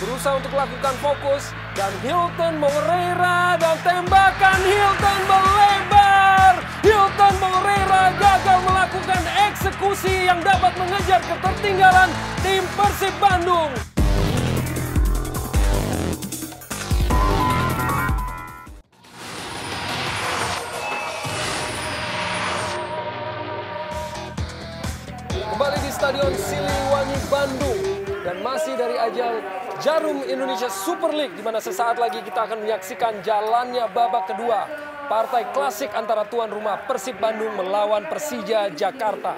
berusaha untuk lakukan fokus. Dan Hilton Moreira dan tembakan Hilton melebar. Hilton Moreira gagal melakukan eksekusi yang dapat mengejar ketertinggalan tim Persib Bandung. Kembali di Stadion Siliwangi, Bandung. Dan masih dari ajang Jarum Indonesia Super League, di mana sesaat lagi kita akan menyaksikan jalannya babak kedua. Partai klasik antara tuan rumah Persib Bandung melawan Persija Jakarta.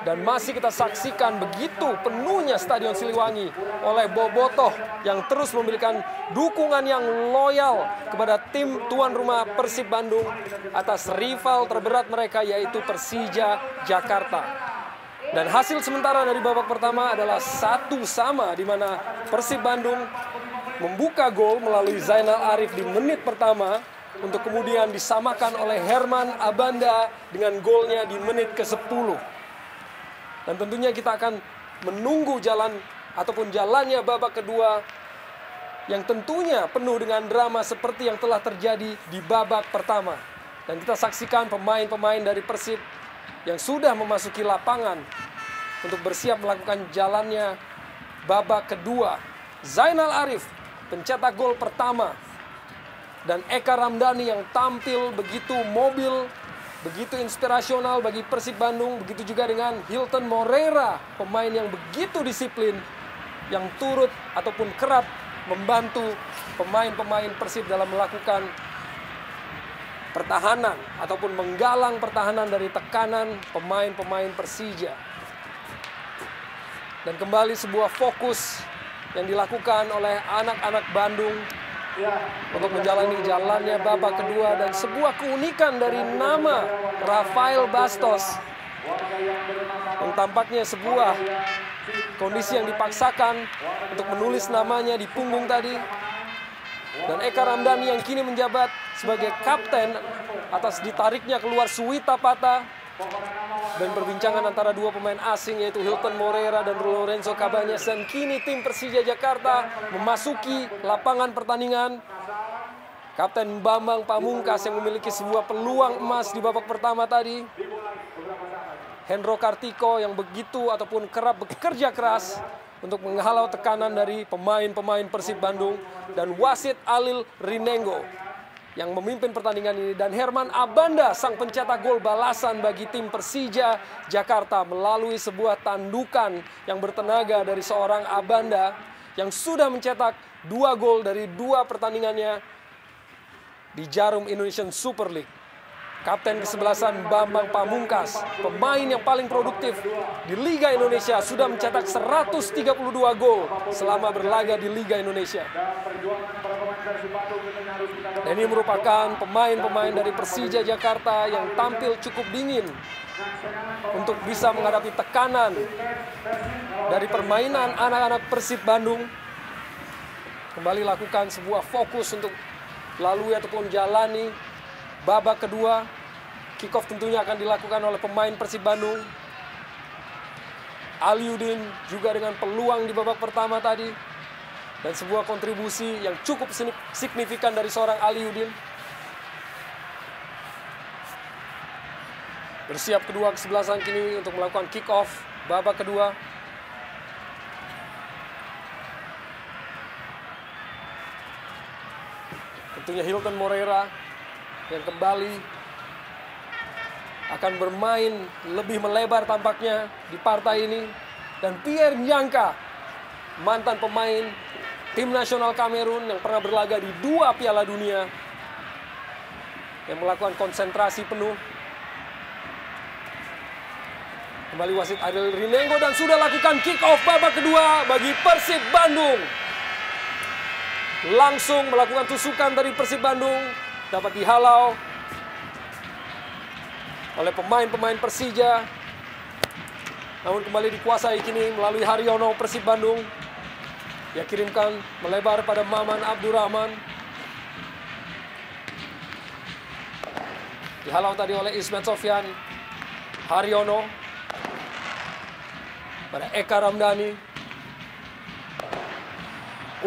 Dan masih kita saksikan begitu penuhnya Stadion Siliwangi oleh bobotoh yang terus memberikan dukungan yang loyal kepada tim tuan rumah Persib Bandung atas rival terberat mereka, yaitu Persija Jakarta. Dan hasil sementara dari babak pertama adalah 1-1, di mana Persib Bandung membuka gol melalui Zainal Arif di menit pertama untuk kemudian disamakan oleh Herman Abanda dengan golnya di menit ke-10. Dan tentunya kita akan menunggu jalannya babak kedua yang tentunya penuh dengan drama seperti yang telah terjadi di babak pertama. Dan kita saksikan pemain-pemain dari Persib yang sudah memasuki lapangan untuk bersiap melakukan jalannya babak kedua. Zainal Arif pencetak gol pertama. Dan Eka Ramdhani yang tampil begitu mobil, begitu inspirasional bagi Persib Bandung. Begitu juga dengan Hilton Moreira, pemain yang begitu disiplin, yang turut ataupun kerap membantu pemain-pemain Persib dalam melakukan pertahanan ataupun menggalang pertahanan dari tekanan pemain-pemain Persija. Dan kembali sebuah fokus yang dilakukan oleh anak-anak Bandung untuk menjalani jalannya babak kedua. Dan sebuah keunikan dari nama Rafael Bastos yang tampaknya sebuah kondisi yang dipaksakan untuk menulis namanya di punggung tadi. Dan Eka Ramdhani yang kini menjabat sebagai kapten atas ditariknya keluar Suwita Pata. Dan perbincangan antara dua pemain asing, yaitu Hilton Moreira dan Lorenzo Cabañas. Dan kini tim Persija Jakarta memasuki lapangan pertandingan. Kapten Bambang Pamungkas yang memiliki sebuah peluang emas di babak pertama tadi. Hendro Kartiko yang begitu ataupun kerap bekerja keras untuk menghalau tekanan dari pemain-pemain Persib Bandung. Dan wasit Alil Rinengo yang memimpin pertandingan ini. Dan Herman Abanda, sang pencetak gol balasan bagi tim Persija Jakarta melalui sebuah tandukan yang bertenaga dari seorang Abanda yang sudah mencetak 2 gol dari 2 pertandingannya di Jarum Indonesian Super League. Kapten kesebelasan Bambang Pamungkas, pemain yang paling produktif di Liga Indonesia, sudah mencetak 132 gol selama berlaga di Liga Indonesia. Dan ini merupakan pemain-pemain dari Persija Jakarta yang tampil cukup dingin untuk bisa menghadapi tekanan dari permainan anak-anak Persib Bandung. Kembali lakukan sebuah fokus untuk lalui ataupun jalani babak kedua. Kick off tentunya akan dilakukan oleh pemain Persib Bandung. Aliudin juga dengan peluang di babak pertama tadi. Dan sebuah kontribusi yang cukup signifikan dari seorang Aliudin. Bersiap kedua kesebelasan kini untuk melakukan kick off babak kedua. Tentunya Hilton Moreira yang kembali akan bermain lebih melebar tampaknya di partai ini. Dan Pierre Nyangka, mantan pemain tim nasional Kamerun yang pernah berlaga di 2 Piala Dunia, yang melakukan konsentrasi penuh. Kembali wasit Alil Rinengo dan sudah lakukan kick off babak kedua bagi Persib Bandung. Langsung melakukan tusukan dari Persib Bandung, dapat dihalau oleh pemain-pemain Persija. Namun kembali dikuasai kini melalui Haryono Persib Bandung. Dia kirimkan melebar pada Maman Abdurrahman. Dihalau tadi oleh Ismet Sofyan. Haryono pada Eka Ramdhani.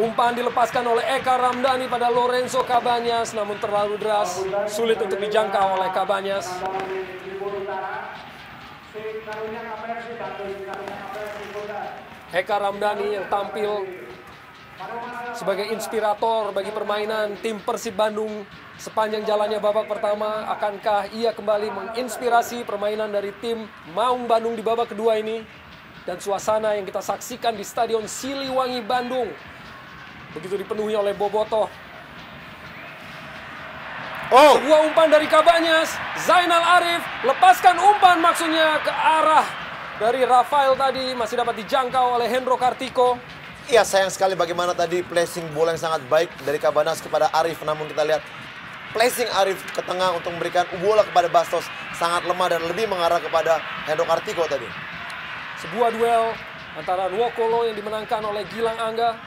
Umpan dilepaskan oleh Eka Ramdhani pada Lorenzo Cabañas, namun terlalu deras, sulit untuk dijangkau oleh Cabañas. Eka Ramdhani yang tampil sebagai inspirator bagi permainan tim Persib Bandung sepanjang jalannya babak pertama. Akankah ia kembali menginspirasi permainan dari tim Maung Bandung di babak kedua ini? Dan suasana yang kita saksikan di Stadion Siliwangi Bandung begitu dipenuhi oleh bobotoh. Sebuah umpan dari Cabañas, Zainal Arif lepaskan umpan, maksudnya ke arah dari Rafael tadi, masih dapat dijangkau oleh Hendro Kartiko. Iya, sayang sekali bagaimana tadi placing bola yang sangat baik dari Cabañas kepada Arif. Namun kita lihat placing Arif ke tengah untuk memberikan bola kepada Bastos sangat lemah dan lebih mengarah kepada Hendro Kartiko tadi. Sebuah duel antara Nwokolo yang dimenangkan oleh Gilang Angga.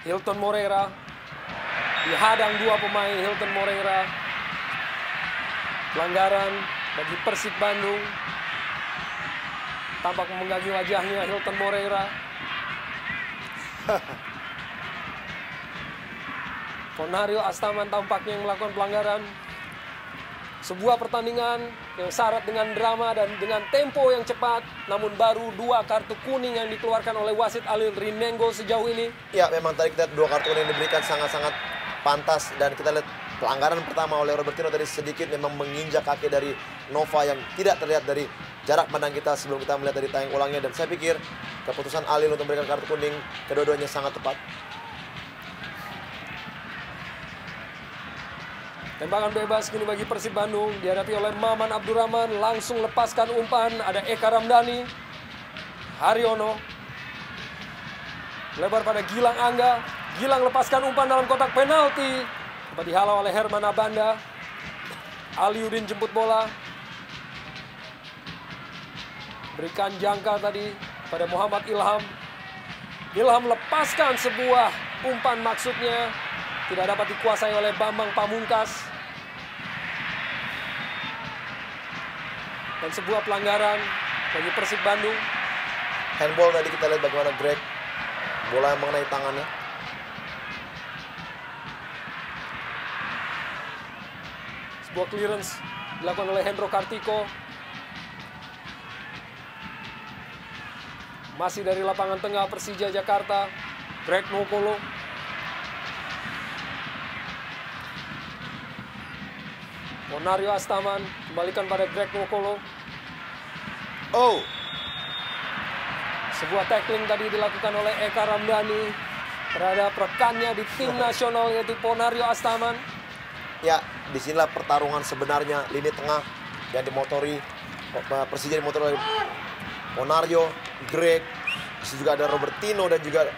Hilton Moreira dihadang dua pemain. Hilton Moreira, pelanggaran bagi Persib Bandung. Tampak memenggangi wajahnya Hilton Moreira. Ponario Astaman tampaknya yang melakukan pelanggaran. Sebuah pertandingan yang syarat dengan drama dan dengan tempo yang cepat. Namun baru 2 kartu kuning yang dikeluarkan oleh wasit Alil Rinengo sejauh ini. Ya, memang tadi kita 2 kartu kuning diberikan sangat-sangat pantas. Dan kita lihat pelanggaran pertama oleh Robertino tadi sedikit memang menginjak kaki dari Nova yang tidak terlihat dari jarak pandang kita sebelum kita melihat dari tayang ulangnya. Dan saya pikir keputusan Alil untuk memberikan kartu kuning kedua-duanya sangat tepat. Tembakan bebas kini bagi Persib Bandung, dihadapi oleh Maman Abdurrahman, langsung lepaskan umpan, ada Eka Ramdhani, Haryono, lebar pada Gilang Angga, Gilang lepaskan umpan dalam kotak penalti, dapat dihalau oleh Herman Abanda, Aliudin jemput bola, berikan jangka tadi pada Muhammad Ilham, Ilham lepaskan sebuah umpan, maksudnya tidak dapat dikuasai oleh Bambang Pamungkas. Dan sebuah pelanggaran bagi Persib Bandung. Handball tadi kita lihat bagaimana Greg bola yang mengenai tangannya. Sebuah clearance dilakukan oleh Hendro Kartiko. Masih dari lapangan tengah Persija Jakarta, Greg Nwokolo. Ponario Astaman kembalikan pada Greg Nwokolo. Sebuah tackling tadi dilakukan oleh Eka Ramdhani terhadap rekannya di tim nasional yaitu Ponario Astaman. Ya, disinilah pertarungan sebenarnya lini tengah yang dimotori Persija, dimotori oleh Ponario, Greg, juga ada Robertino dan juga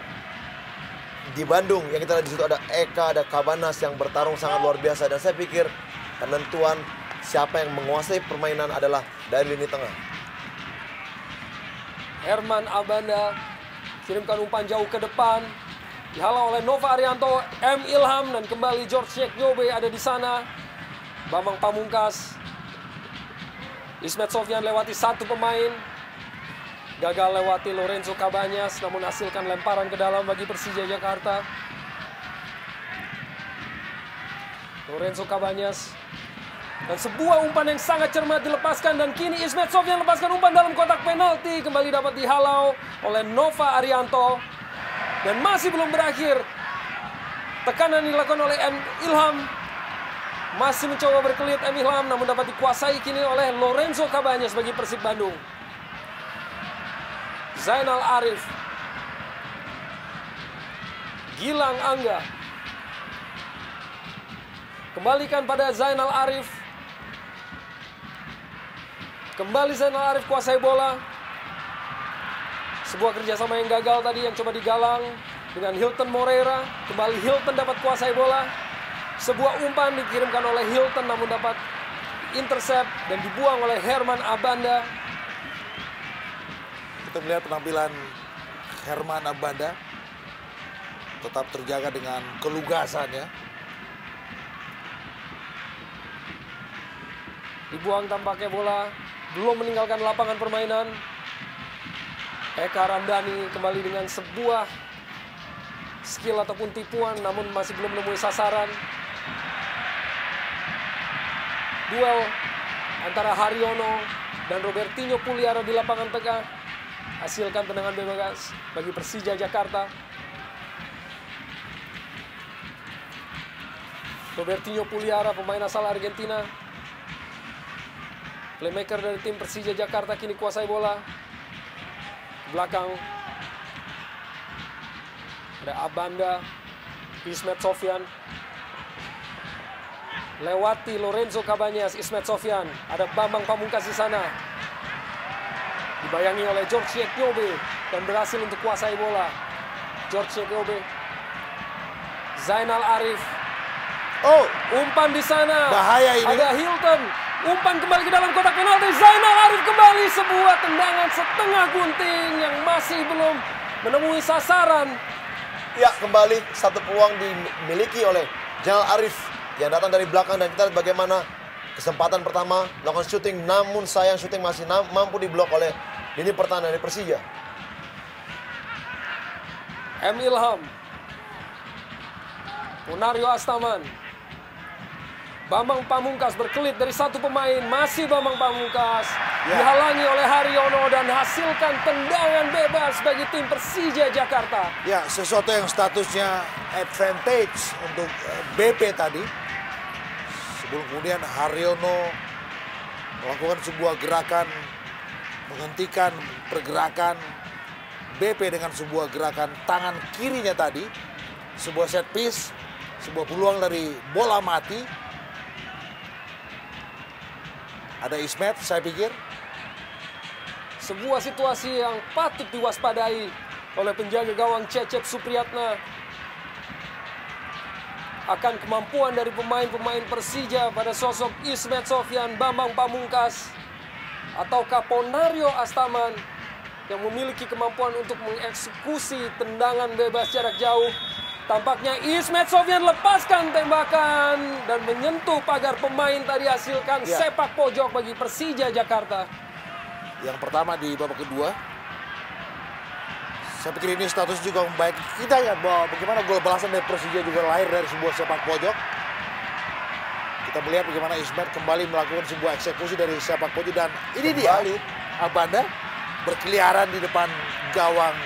di Bandung yang kita lihat di situ ada Eka, ada Cabañas yang bertarung sangat luar biasa. Dan saya pikir penentuan siapa yang menguasai permainan adalah dari lini tengah. Herman Abanda kirimkan umpan jauh ke depan, dihalau oleh Nova Arianto, M. Ilham, dan kembali George Nyobe ada di sana. Bambang Pamungkas, Ismet Sofyan lewati satu pemain, gagal lewati Lorenzo Cabañas, namun hasilkan lemparan ke dalam bagi Persija Jakarta. Lorenzo Cabañas, dan sebuah umpan yang sangat cermat dilepaskan, dan kini Ismet Sofyan lepaskan umpan dalam kotak penalti, kembali dapat dihalau oleh Nova Arianto, dan masih belum berakhir. Tekanan dilakukan oleh M. Ilham, masih mencoba berkelit M. Ilham, namun dapat dikuasai kini oleh Lorenzo Cabañas bagi Persib Bandung. Zainal Arif, Gilang Angga, kembalikan pada Zainal Arif. Kembali Zainal Arif kuasai bola. Sebuah kerjasama yang gagal tadi yang coba digalang dengan Hilton Moreira. Kembali Hilton dapat kuasai bola. Sebuah umpan dikirimkan oleh Hilton namun dapat intercept dan dibuang oleh Herman Abanda. Kita melihat penampilan Herman Abanda tetap terjaga dengan kelugasan ya. Dibuang tampaknya bola, belum meninggalkan lapangan permainan. Eka Ramdhani kembali dengan sebuah skill ataupun tipuan, namun masih belum menemui sasaran. Duel antara Haryono dan Robertinho Puliara di lapangan tengah hasilkan tendangan bebas bagi Persija Jakarta. Robertinho Puliara, pemain asal Argentina, playmaker dari tim Persija Jakarta, kini kuasai bola. Belakang ada Abanda, Ismet Sofyan, lewati Lorenzo Cabañas, Ismet Sofyan, ada Bambang Pamungkas di sana, dibayangi oleh George Ekyobe dan berhasil untuk kuasai bola. George Ekyobe, Zainal Arif, umpan di sana, bahaya ini. ada Hilton. Umpan kembali ke dalam kotak penalti. Zainal Arif kembali, sebuah tendangan setengah gunting yang masih belum menemui sasaran. Ya, kembali satu peluang dimiliki oleh Zainal Arif yang datang dari belakang, dan kita lihat bagaimana kesempatan pertama melakukan syuting, namun sayang syuting masih mampu diblok oleh lini pertahanan dari Persija. M. Ilham, Ponario Astaman, Bambang Pamungkas berkelit dari satu pemain, masih Bambang Pamungkas dihalangi oleh Haryono dan hasilkan tendangan bebas bagi tim Persija Jakarta. Ya, sesuatu yang statusnya advantage untuk BP tadi. Sebelum kemudian Haryono melakukan sebuah gerakan, menghentikan pergerakan BP dengan sebuah gerakan tangan kirinya tadi. Sebuah set piece, sebuah peluang dari bola mati. Ada Ismet, saya pikir. Sebuah situasi yang patut diwaspadai oleh penjaga gawang Cecep Supriyatna akan kemampuan dari pemain-pemain Persija pada sosok Ismet Sofyan, Bambang Pamungkas, ataukah Ponario Astaman yang memiliki kemampuan untuk mengeksekusi tendangan bebas jarak jauh. Tampaknya Ismet Sofyan lepaskan tembakan dan menyentuh pagar pemain tadi, hasilkan sepak pojok bagi Persija Jakarta. Yang pertama di babak kedua. Saya pikir ini status juga membaik. Kita lihat bahwa bagaimana gol balasan dari Persija juga lahir dari sebuah sepak pojok. Kita melihat bagaimana Ismet kembali melakukan sebuah eksekusi dari sepak pojok, dan ini dia Abanda berkeliaran di depan gawang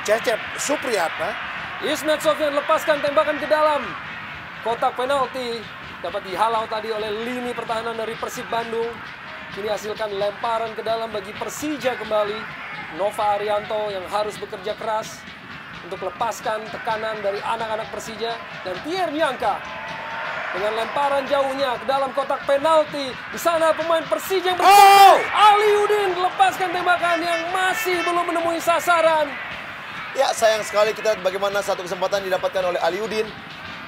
Cecep Supriyatna. Ismet Sofyan lepaskan tembakan ke dalam kotak penalti, dapat dihalau tadi oleh lini pertahanan dari Persib Bandung. Kini hasilkan lemparan ke dalam bagi Persija kembali. Nova Arianto yang harus bekerja keras untuk lepaskan tekanan dari anak-anak Persija, dan Pierre Nyangka dengan lemparan jauhnya ke dalam kotak penalti. Di sana pemain Persija yang Aliudin lepaskan tembakan yang masih belum menemui sasaran. Ya, sayang sekali kita lihat bagaimana satu kesempatan didapatkan oleh Aliudin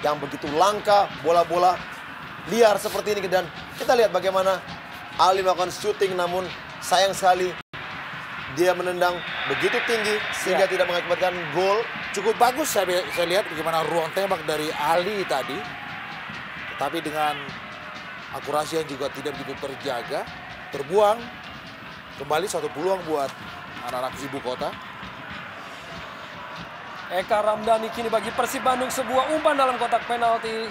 yang begitu langka, bola-bola liar seperti ini, dan kita lihat bagaimana Ali melakukan syuting, namun sayang sekali dia menendang begitu tinggi sehingga tidak mengakibatkan gol. Cukup bagus saya lihat bagaimana ruang tembak dari Ali tadi, tetapi dengan akurasi yang juga tidak begitu terjaga, terbuang. Kembali satu peluang buat anak-anak ibu kota. Eka Ramdhani kini bagi Persib Bandung sebuah umpan dalam kotak penalti.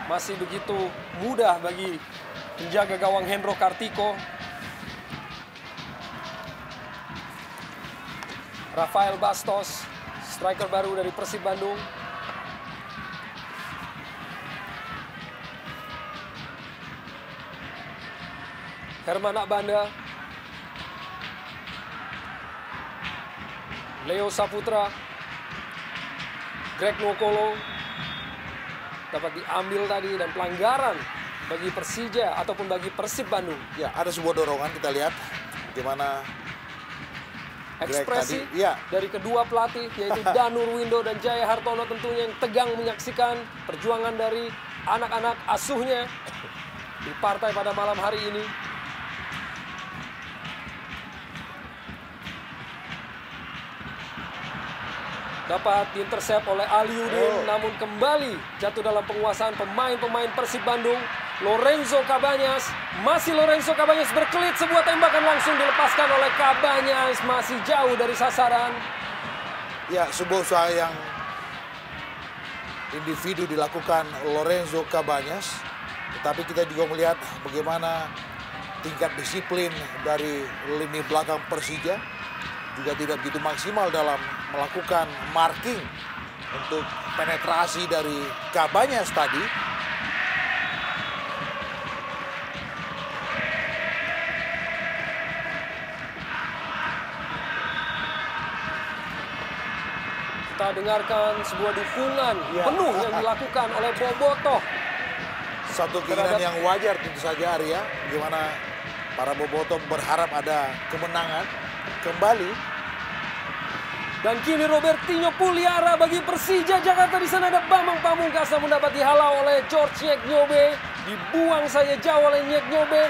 Masih begitu mudah bagi penjaga gawang Hendro Kartiko. Rafael Bastos, striker baru dari Persib Bandung. Herman Abanda, Leo Saputra, Greg Nwokolo dapat diambil tadi, dan pelanggaran bagi Persija ataupun bagi Persib Bandung. Ya, ada sebuah dorongan, kita lihat bagaimana ekspresi dari kedua pelatih, yaitu Danur Windo dan Jaya Hartono, tentunya yang tegang menyaksikan perjuangan dari anak-anak asuhnya di partai pada malam hari ini. Dapat diintersep oleh Aliudin, namun kembali jatuh dalam penguasaan pemain-pemain Persib Bandung. Lorenzo Cabañas, masih Lorenzo Cabañas berkelit, sebuah tembakan langsung dilepaskan oleh Cabañas, masih jauh dari sasaran. Ya, sebuah usaha yang individu dilakukan Lorenzo Cabañas, tetapi kita juga melihat bagaimana tingkat disiplin dari lini belakang Persija juga tidak begitu maksimal dalam melakukan marking untuk penetrasi dari Cabañas tadi. Kita dengarkan sebuah dukungan penuh yang dilakukan oleh Bobotoh. Satu keinginan yang wajar tentu saja, Arya, bagaimana para Bobotoh berharap ada kemenangan kembali. Dan kini Robertinho Puliara bagi Persija Jakarta. Di sana ada Bambang Pamungkas, namun dapat dihalau oleh George Nyeknyobe. Dibuang saja jauh oleh Nyeknyobe.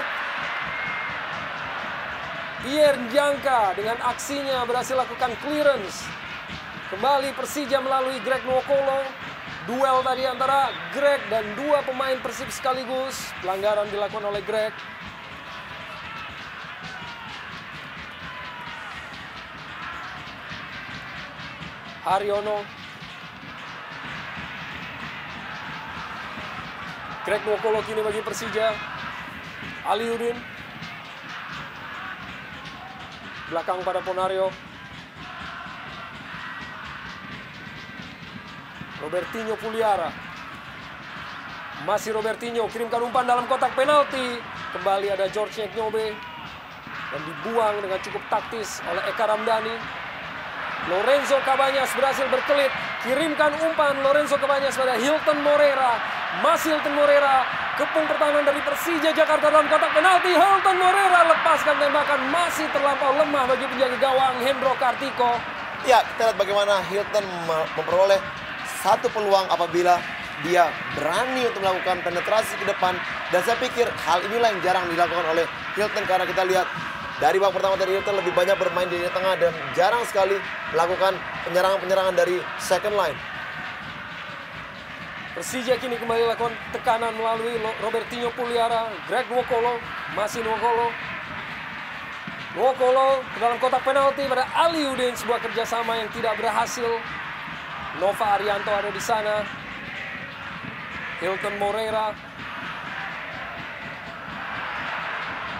Pierre Njangka dengan aksinya berhasil lakukan clearance. Kembali Persija melalui Greg Nwokolo. Duel tadi antara Greg dan dua pemain Persib sekaligus. Pelanggaran dilakukan oleh Greg. Haryono. Greg Nwokolo kini bagi Persija. Aliudin. Belakang pada Ponario. Robertinho Puliara. Masih Robertinho, kirimkan umpan dalam kotak penalti. Kembali ada George Nyeknyobe. Dan dibuang dengan cukup taktis oleh Eka Ramdhani. Lorenzo Cabañas berhasil berkelit. Kirimkan umpan Lorenzo Cabañas pada Hilton Moreira. Masih Hilton Moreira. Kepung pertahanan dari Persija Jakarta dalam kotak penalti. Hilton Moreira lepaskan tembakan. Masih terlampau lemah bagi penjaga gawang Hendro Kartiko. Ya, kita lihat bagaimana Hilton memperoleh satu peluang apabila dia berani untuk melakukan penetrasi ke depan. Dan saya pikir hal inilah yang jarang dilakukan oleh Hilton. Karena kita lihat dari babak pertama dari Hilton lebih banyak bermain di lini tengah dan jarang sekali melakukan penyerangan-penyerangan dari second line. Persija kini kembali lakukan tekanan melalui Robertinho Puliara. Greg Nwokolo, masih Nwokolo. Nwokolo ke dalam kotak penalti pada Aliudin. Sebuah kerjasama yang tidak berhasil. Nova Arianto ada di sana. Hilton Moreira.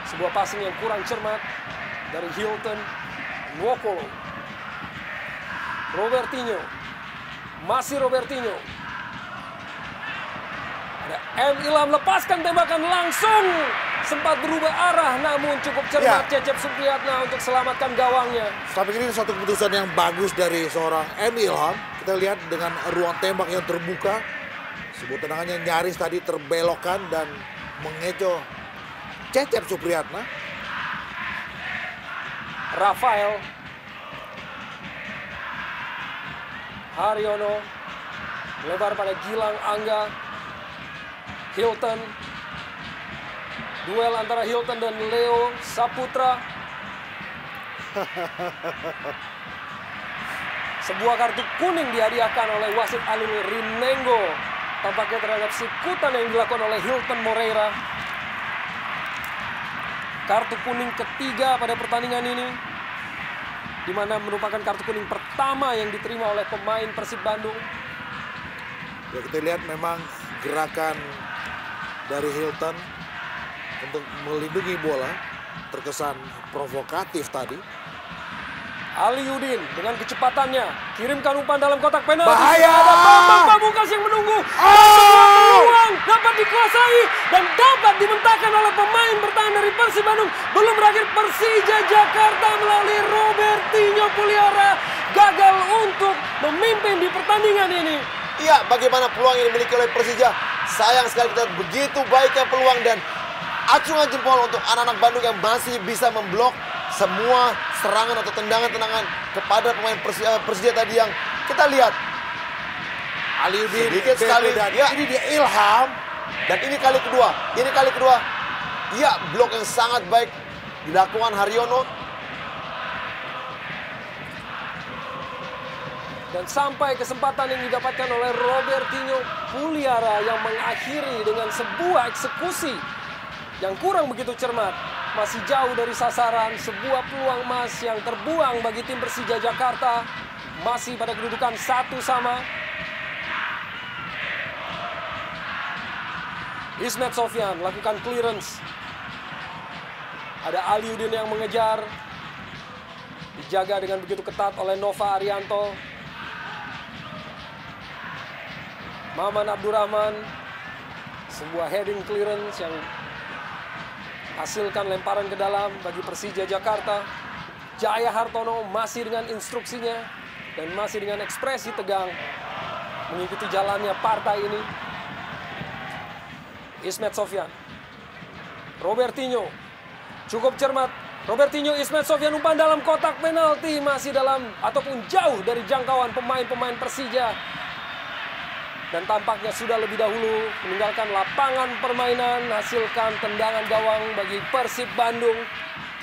Sebuah passing yang kurang cermat dari Hilton. Nwokolo. Robertinho. Masih Robertinho. Ada M. Ilham lepaskan tembakan langsung. Sempat berubah arah namun cukup cermat Cecep Supriyatna untuk selamatkan gawangnya. Tapi ini satu keputusan yang bagus dari seorang M. Ilham. Kita lihat dengan ruang tembak yang terbuka. Sebuah tendangan yang nyaris tadi terbelokkan dan mengecoh Cecep Supriyatna. Rafael. Haryono. Lebar pada Gilang Angga. Hilton. Duel antara Hilton dan Leo Saputra. Sebuah kartu kuning dihadiahkan oleh wasit Alil Rinengo. Tampaknya terhadap sikutan yang dilakukan oleh Hilton Moreira. Kartu kuning ketiga pada pertandingan ini. Di mana merupakan kartu kuning pertama yang diterima oleh pemain Persib Bandung. Ya, kita lihat memang gerakan dari Hilton untuk melindungi bola terkesan provokatif tadi. Aliudin dengan kecepatannya kirimkan umpan dalam kotak penalti. Bahaya! Ada Bambang Pamungkas yang menunggu. Peluang dapat dikuasai dan dapat dimentahkan oleh pemain bertahan dari Persib Bandung. Belum berakhir, Persija Jakarta melalui Robertinho Puliara gagal untuk memimpin di pertandingan ini. Iya, bagaimana peluang yang dimiliki oleh Persija. Sayang sekali kita begitu baiknya peluang dan acungan jempol untuk anak-anak Bandung yang masih bisa memblok semua serangan atau tendangan-tendangan kepada pemain Persija tadi yang kita lihat. Aliudin Sedikit sekali. dan Ya. ini dia Ilham. Dan ini kali kedua. Iya, blok yang sangat baik dilakukan Haryono. Dan sampai kesempatan yang didapatkan oleh Robertinho Puliara yang mengakhiri dengan sebuah eksekusi yang kurang begitu cermat. Masih jauh dari sasaran, sebuah peluang emas yang terbuang bagi tim Persija Jakarta. Masih pada kedudukan 1-1. Ismet Sofyan lakukan clearance. Ada Aliudin yang mengejar. Dijaga dengan begitu ketat oleh Nova Arianto. Maman Abdurrahman. Sebuah heading clearance yang hasilkan lemparan ke dalam bagi Persija Jakarta. Jaya Hartono masih dengan instruksinya dan masih dengan ekspresi tegang mengikuti jalannya partai ini. Ismet Sofyan. Robertinho cukup cermat. Robertinho, Ismet Sofyan umpan dalam kotak penalti, masih dalam ataupun jauh dari jangkauan pemain-pemain Persija. Dan tampaknya sudah lebih dahulu meninggalkan lapangan permainan, hasilkan tendangan gawang bagi Persib Bandung.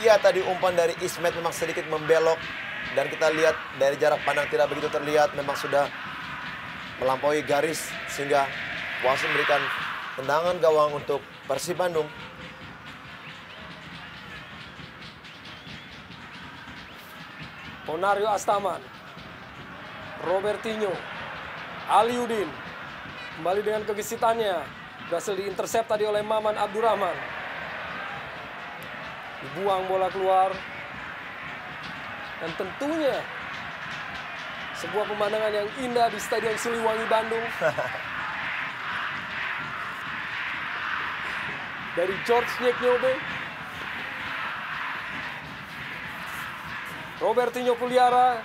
Iya, tadi umpan dari Ismet memang sedikit membelok. Dan kita lihat dari jarak pandang tidak begitu terlihat, memang sudah melampaui garis. Sehingga wasit memberikan tendangan gawang untuk Persib Bandung. Ponario Astaman. Robertinho. Aliudin. Kembali dengan kegesitannya. Berhasil diintersep tadi oleh Maman Abdurrahman. Dibuang bola keluar. Dan tentunya sebuah pemandangan yang indah di Stadion Siliwangi Bandung. Dari George Nyeknyobe. Robertinho Puliara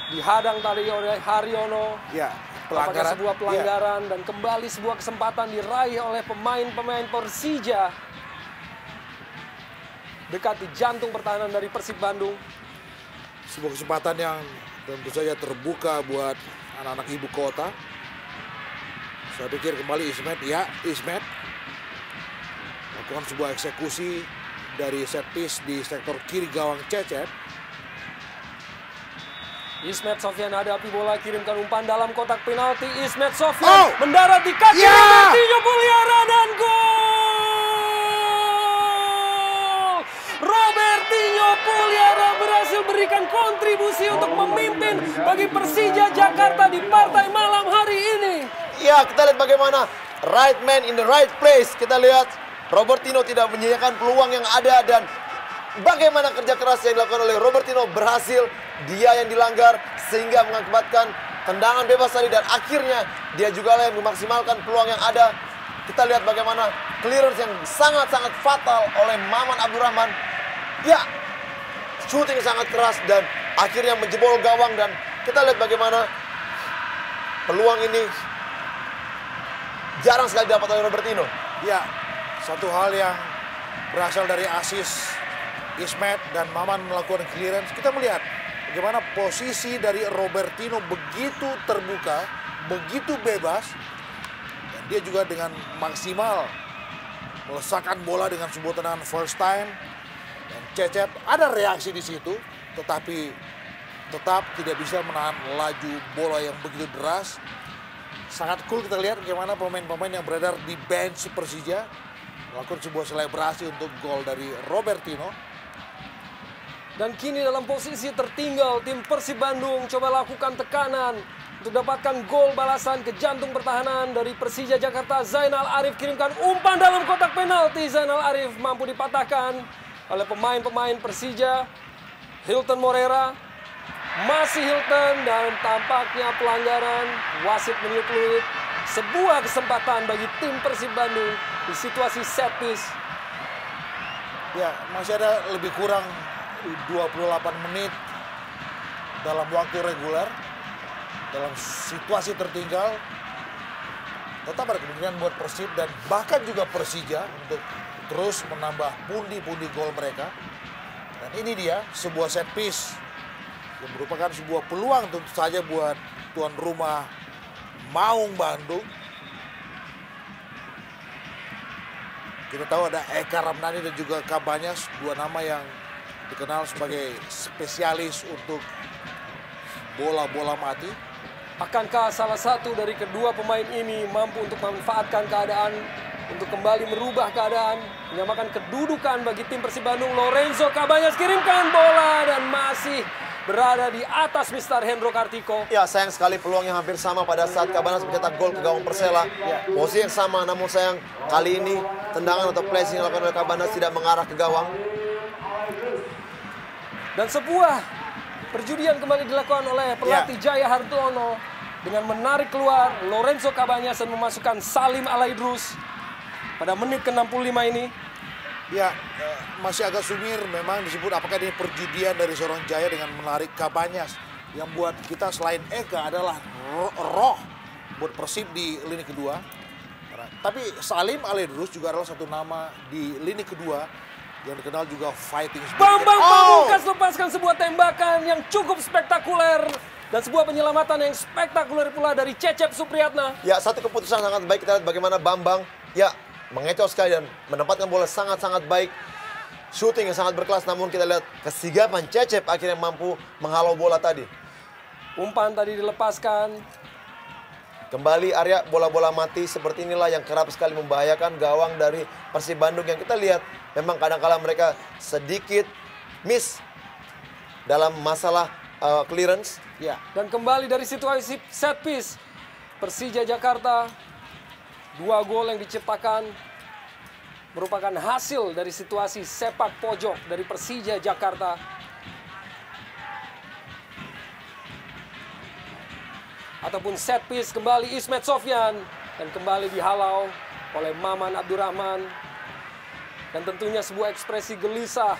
dihadang tadi oleh Haryono. Ya, Apakah pelanggaran. sebuah pelanggaran dan kembali sebuah kesempatan diraih oleh pemain-pemain Persija. Dekat di jantung pertahanan dari Persib Bandung. Sebuah kesempatan yang tentu saja terbuka buat anak-anak ibu kota. Saya pikir kembali Ismet, ya Ismet lakukan sebuah eksekusi dari set piece di sektor kiri gawang Cecep. Ismet Sofyan hadapi bola, kirimkan umpan dalam kotak penalti. Ismet Sofyan Oh! mendarat di kaki Ya! Robertinho Puliara dan gol! Robertinho Puliara berhasil berikan kontribusi untuk memimpin bagi Persija Jakarta di partai malam hari ini. Ya, kita lihat bagaimana right man in the right place. Kita lihat Robertinho tidak menyia-nyiakan peluang yang ada dan bagaimana kerja keras yang dilakukan oleh Robertinho berhasil. Dia yang dilanggar sehingga mengakibatkan tendangan bebas tadi dan akhirnya dia juga lah yang memaksimalkan peluang yang ada. Kita lihat bagaimana clearance yang sangat-sangat fatal oleh Maman Abdurrahman. Ya, shooting sangat keras dan akhirnya menjebol gawang dan kita lihat bagaimana peluang ini jarang sekali dapat oleh Robertinho. Ya, satu hal yang berasal dari asis Ismet dan Maman melakukan clearance. Kita melihat bagaimana posisi dari Robertinho begitu terbuka, begitu bebas. Dan dia juga dengan maksimal melesakkan bola dengan sebuah tendangan first time. Dan Cecep ada reaksi di situ, tetapi tetap tidak bisa menahan laju bola yang begitu deras. Sangat cool kita lihat bagaimana pemain-pemain yang beredar di bench Persija melakukan sebuah selebrasi untuk gol dari Robertinho. Dan kini dalam posisi tertinggal, tim Persib Bandung coba lakukan tekanan untuk dapatkan gol balasan ke jantung pertahanan dari Persija Jakarta. Zainal Arif kirimkan umpan dalam kotak penalti. Zainal Arif mampu dipatahkan oleh pemain-pemain Persija. Hilton Morera, masih Hilton dan tampaknya pelanggaran. Wasit meniup peluit. Sebuah kesempatan bagi tim Persib Bandung di situasi set piece. Ya, masih ada lebih kurang 28 menit dalam waktu reguler. Dalam situasi tertinggal, tetap ada kemungkinan buat Persib dan bahkan juga Persija untuk terus menambah pundi-pundi gol mereka. Dan ini dia sebuah set piece yang merupakan sebuah peluang tentu saja buat tuan rumah Maung Bandung. Kita tahu ada Eka Ramdhani dan juga Kabanyas, dua nama yang dikenal sebagai spesialis untuk bola-bola mati. Akankah salah satu dari kedua pemain ini mampu untuk memanfaatkan keadaan untuk kembali merubah keadaan, menyamakan kedudukan bagi tim Persib Bandung? Lorenzo Cabañas kirimkan bola dan masih berada di atas Mr. Hendro Kartiko. Ya, sayang sekali peluang yang hampir sama pada saat Cabañas mencetak gol ke gawang Persela. Posisi yang sama, namun sayang kali ini tendangan atau placing yang dilakukan oleh Cabañas tidak mengarah ke gawang. Dan sebuah perjudian kembali dilakukan oleh pelatih Jaya Hartono dengan menarik keluar Lorenzo Cabañas dan memasukkan Salim Alaidrus pada menit ke-65 ini. Ya, masih agak sumir memang disebut apakah ini perjudian dari seorang Jaya dengan menarik Cabañas. Yang buat kita selain Eka adalah roh buat Persib di lini kedua. Tapi Salim Alaidrus juga adalah satu nama di lini kedua yang dikenal juga fighting spirit. Bambang Pamungkas lepaskan sebuah tembakan yang cukup spektakuler. Dan sebuah penyelamatan yang spektakuler pula dari Cecep Supriyatna. Ya, satu keputusan sangat baik. Kita lihat bagaimana Bambang mengecoh sekali dan menempatkan bola sangat-sangat baik. Shooting yang sangat berkelas, namun kita lihat kesigapan Cecep akhirnya mampu menghalau bola tadi. Umpan tadi dilepaskan. Kembali area bola-bola mati seperti inilah yang kerap sekali membahayakan gawang dari Persib Bandung. Yang kita lihat memang kadang-kala mereka sedikit miss dalam masalah clearance. Ya. Dan kembali dari situasi set piece, Persija Jakarta, 2 gol yang diciptakan merupakan hasil dari situasi sepak pojok dari Persija Jakarta. Ataupun set piece kembali Ismet Sofyan dan kembali dihalau oleh Maman Abdurrahman. Dan tentunya sebuah ekspresi gelisah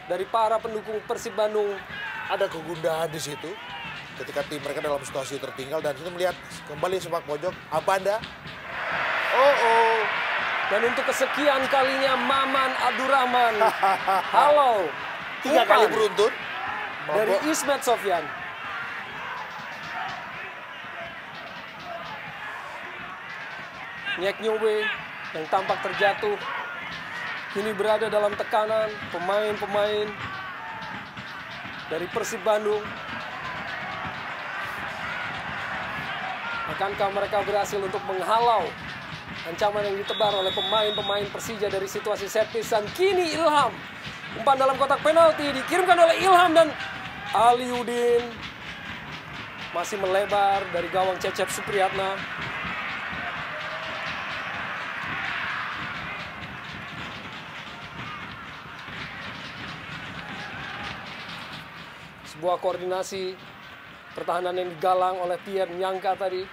dari para pendukung Persib Bandung. Ada kegundahan di situ ketika tim mereka dalam situasi tertinggal, dan kita melihat kembali sepak pojok Abanda. Dan untuk kesekian kalinya Maman Abdurrahman. Halo. 3 kali beruntun dari Ismet Sofyan. Nyek Nyobe yang tampak terjatuh kini berada dalam tekanan pemain-pemain dari Persib Bandung. Akankah mereka berhasil untuk menghalau ancaman yang ditebar oleh pemain-pemain Persija dari situasi set piece? Dan kini Ilham, umpan dalam kotak penalti dikirimkan oleh Ilham dan Aliudin masih melebar dari gawang Cecep Supriyatna. Sebuah koordinasi pertahanan yang digalang oleh Pierre Nyangka tadi.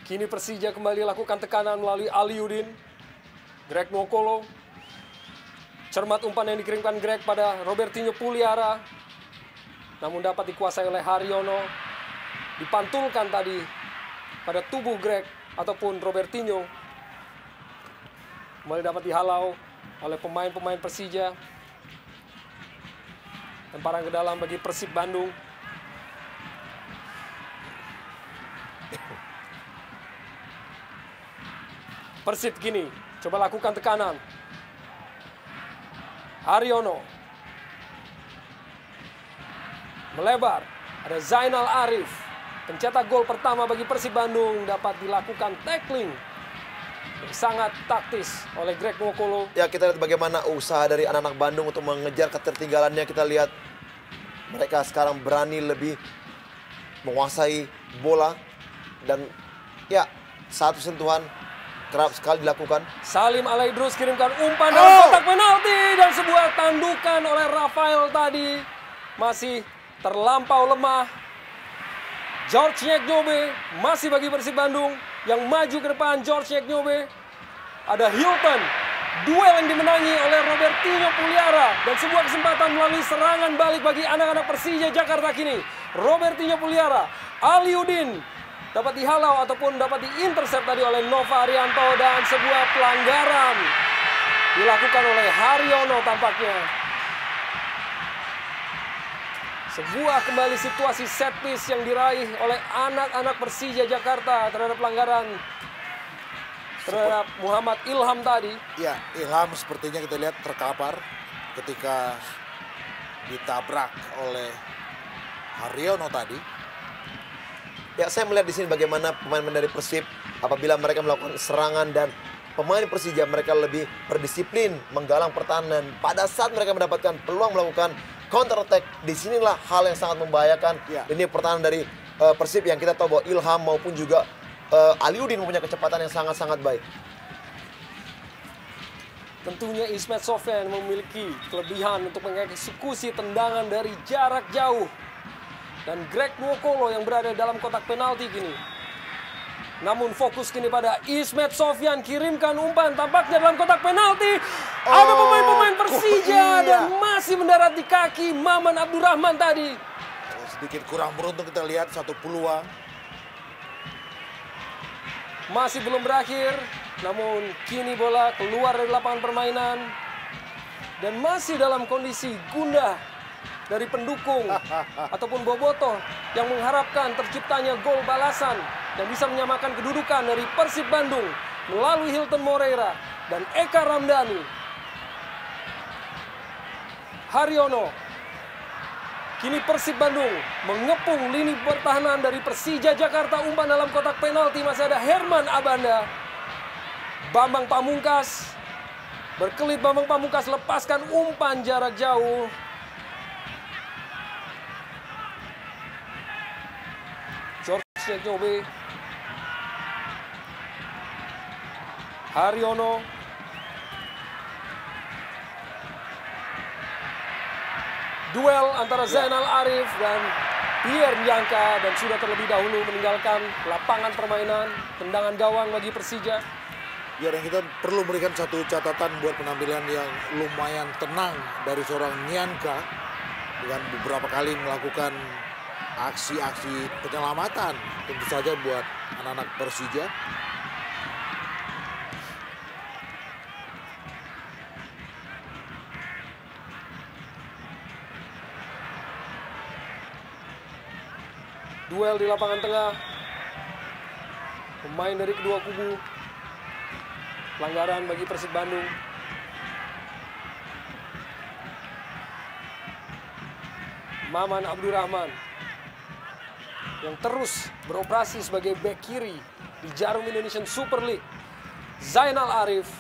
Kini Persija kembali lakukan tekanan melalui Aliudin. Greg Nwokolo. Cermat umpan yang dikirimkan Greg pada Robertinho Puliara. Namun dapat dikuasai oleh Haryono. Dipantulkan tadi pada tubuh Greg ataupun Robertinho. Kembali dapat dihalau oleh pemain-pemain Persija. Lemparan ke dalam bagi Persib Bandung. Persib kini coba lakukan tekanan. Haryono. Melebar. Ada Zainal Arif. Pencetak gol pertama bagi Persib Bandung, dapat dilakukan tackling yang sangat taktis oleh Greg Nwokolo. Ya, kita lihat bagaimana usaha dari anak-anak Bandung untuk mengejar ketertinggalannya. Kita lihat mereka sekarang berani lebih menguasai bola. Dan ya, satu sentuhan kerap sekali dilakukan. Salim Alaidrus kirimkan umpan dalam kotak penalti. Dan sebuah tandukan oleh Rafael tadi masih terlampau lemah. George Nyek Nyobe masih bagi Persib Bandung yang maju ke depan. George Nyek Nyobe. Ada Hilton. Duel yang dimenangi oleh Robertinho Puliara. Dan sebuah kesempatan melalui serangan balik bagi anak-anak Persija Jakarta kini. Robertinho Puliara. Aliudin. Dapat dihalau ataupun dapat diintercept tadi oleh Nova Arianto. Dan sebuah pelanggaran dilakukan oleh Haryono tampaknya. Sebuah kembali situasi set piece yang diraih oleh anak-anak Persija Jakarta terhadap pelanggaran terhadap Muhammad Ilham tadi. Ya, Ilham sepertinya kita lihat terkapar ketika ditabrak oleh Haryono tadi. Ya, saya melihat di sini bagaimana pemain-pemain dari Persib apabila mereka melakukan serangan dan pemain Persija mereka lebih berdisiplin menggalang pertahanan. Pada saat mereka mendapatkan peluang melakukan counter attack, disinilah hal yang sangat membahayakan. Ya. Ini pertahanan dari Persib yang kita tahu bahwa Ilham maupun juga Aliudin mempunyai kecepatan yang sangat-sangat baik. Tentunya Ismet Sofyan memiliki kelebihan untuk mengeksekusi tendangan dari jarak jauh. Dan Greg Nwokolo yang berada dalam kotak penalti kini. Namun fokus kini pada Ismet Sofyan, kirimkan umpan tampaknya dalam kotak penalti. Ada pemain-pemain Persija dan masih mendarat di kaki Maman Abdurrahman tadi. Sedikit kurang beruntung kita lihat satu peluang. Masih belum berakhir, namun kini bola keluar dari lapangan permainan. Dan masih dalam kondisi gundah dari pendukung ataupun bobotoh yang mengharapkan terciptanya gol balasan yang bisa menyamakan kedudukan dari Persib Bandung melalui Hilton Moreira dan Eka Ramdhani. Haryono. Kini Persib Bandung mengepung lini pertahanan dari Persija Jakarta. Umpan dalam kotak penalti, masih ada Herman Abanda. Bambang Pamungkas. Berkelit Bambang Pamungkas, lepaskan umpan jarak jauh. George Nyobe. Haryono. Duel antara Zainal Arif dan Pierre Nyangka dan sudah terlebih dahulu meninggalkan lapangan permainan. Tendangan gawang bagi Persija. Ya, dan kita perlu memberikan satu catatan buat penampilan yang lumayan tenang dari seorang Nyangka dengan beberapa kali melakukan aksi-aksi penyelamatan tentu saja buat anak-anak Persija. Duel di lapangan tengah. Pemain dari kedua kubu. Pelanggaran bagi Persib Bandung. Maman Abdurrahman yang terus beroperasi sebagai bek kiri di Jarum Indonesian Super League. Zainal Arif.